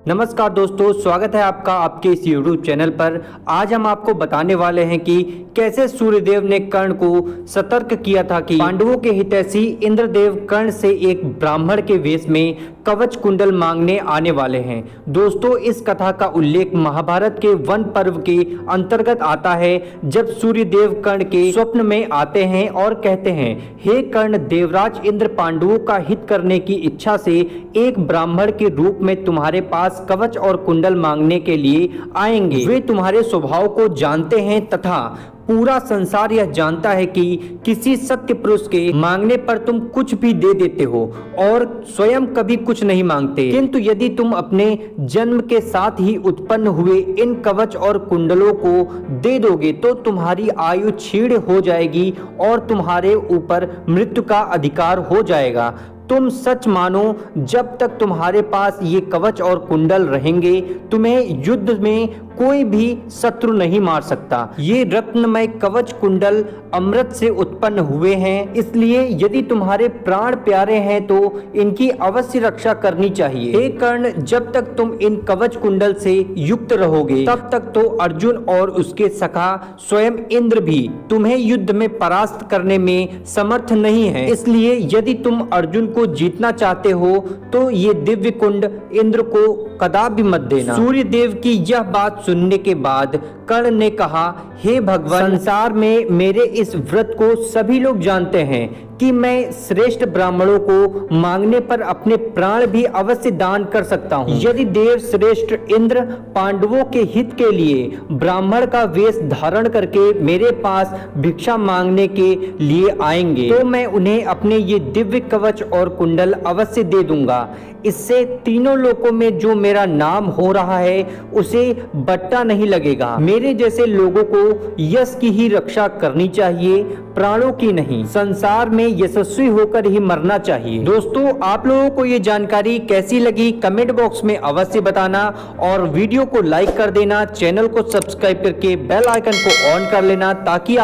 नमस्कार दोस्तों, स्वागत है आपका आपके इस YouTube चैनल पर। आज हम आपको बताने वाले हैं कि कैसे सूर्यदेव ने कर्ण को सतर्क किया था कि पांडवों के हितैषी इंद्रदेव कर्ण से एक ब्राह्मण के वेश में कवच कुंडल मांगने आने वाले हैं। दोस्तों, इस कथा का उल्लेख महाभारत के वन पर्व के अंतर्गत आता है, जब सूर्यदेव कर्ण के स्वप्न में आते हैं और कहते हैं, हे कर्ण, देवराज इंद्र पांडवों का हित करने की इच्छा से एक ब्राह्मण के रूप में तुम्हारे पास कवच और कुंडल मांगने के लिए आएंगे। वे तुम्हारे स्वभाव को जानते हैं तथा पूरा संसार यह जानता है कि किसी सत्य पुरुष के मांगने पर तुम कुछ भी दे देते हो और स्वयं कभी कुछ नहीं मांगते। किंतु यदि तुम अपने जन्म के साथ ही उत्पन्न हुए इन कवच और कुंडलों को दे दोगे तो तुम्हारी आयु क्षीण हो जाएगी और तुम्हारे ऊपर मृत्यु का अधिकार हो जाएगा। तुम सच मानो, जब तक तुम्हारे पास ये कवच और कुंडल रहेंगे तुम्हें युद्ध में कोई भी शत्रु नहीं मार सकता। ये रत्नमय कवच कुंडल अमृत से उत्पन्न हुए हैं, इसलिए यदि तुम्हारे प्राण प्यारे हैं तो इनकी अवश्य रक्षा करनी चाहिए। हे कर्ण, जब तक तुम इन कवच कुंडल से युक्त रहोगे तब तक तो अर्जुन और उसके सखा स्वयं इंद्र भी तुम्हें युद्ध में परास्त करने में समर्थ नहीं है। इसलिए यदि तुम अर्जुन को जीतना चाहते हो तो ये दिव्य कुंड इंद्र को कदापि मत देना। सूर्यदेव की यह बात सुनने के बाद कर्ण ने कहा, हे भगवान, संसार में मेरे इस व्रत को सभी लोग जानते हैं कि मैं श्रेष्ठ ब्राह्मणों को मांगने पर अपने प्राण भी अवश्य दान कर सकता हूँ। यदि देव श्रेष्ठ इंद्र पांडवों के हित के लिए ब्राह्मण का वेश धारण करके मेरे पास भिक्षा मांगने के लिए आएंगे तो मैं उन्हें अपने ये दिव्य कवच और कुंडल अवश्य दे दूंगा। इससे तीनों लोकों में जो मेरा नाम हो रहा है उसे बट्टा नहीं लगेगा। मेरे जैसे लोगों को यश की ही रक्षा करनी चाहिए, प्राणों की नहीं। संसार में यशस्वी होकर ही मरना चाहिए। दोस्तों, आप लोगों को ये जानकारी कैसी लगी कमेंट बॉक्स में अवश्य बताना और वीडियो को लाइक कर देना, चैनल को सब्सक्राइब करके बेल आइकन को ऑन कर लेना ताकि आप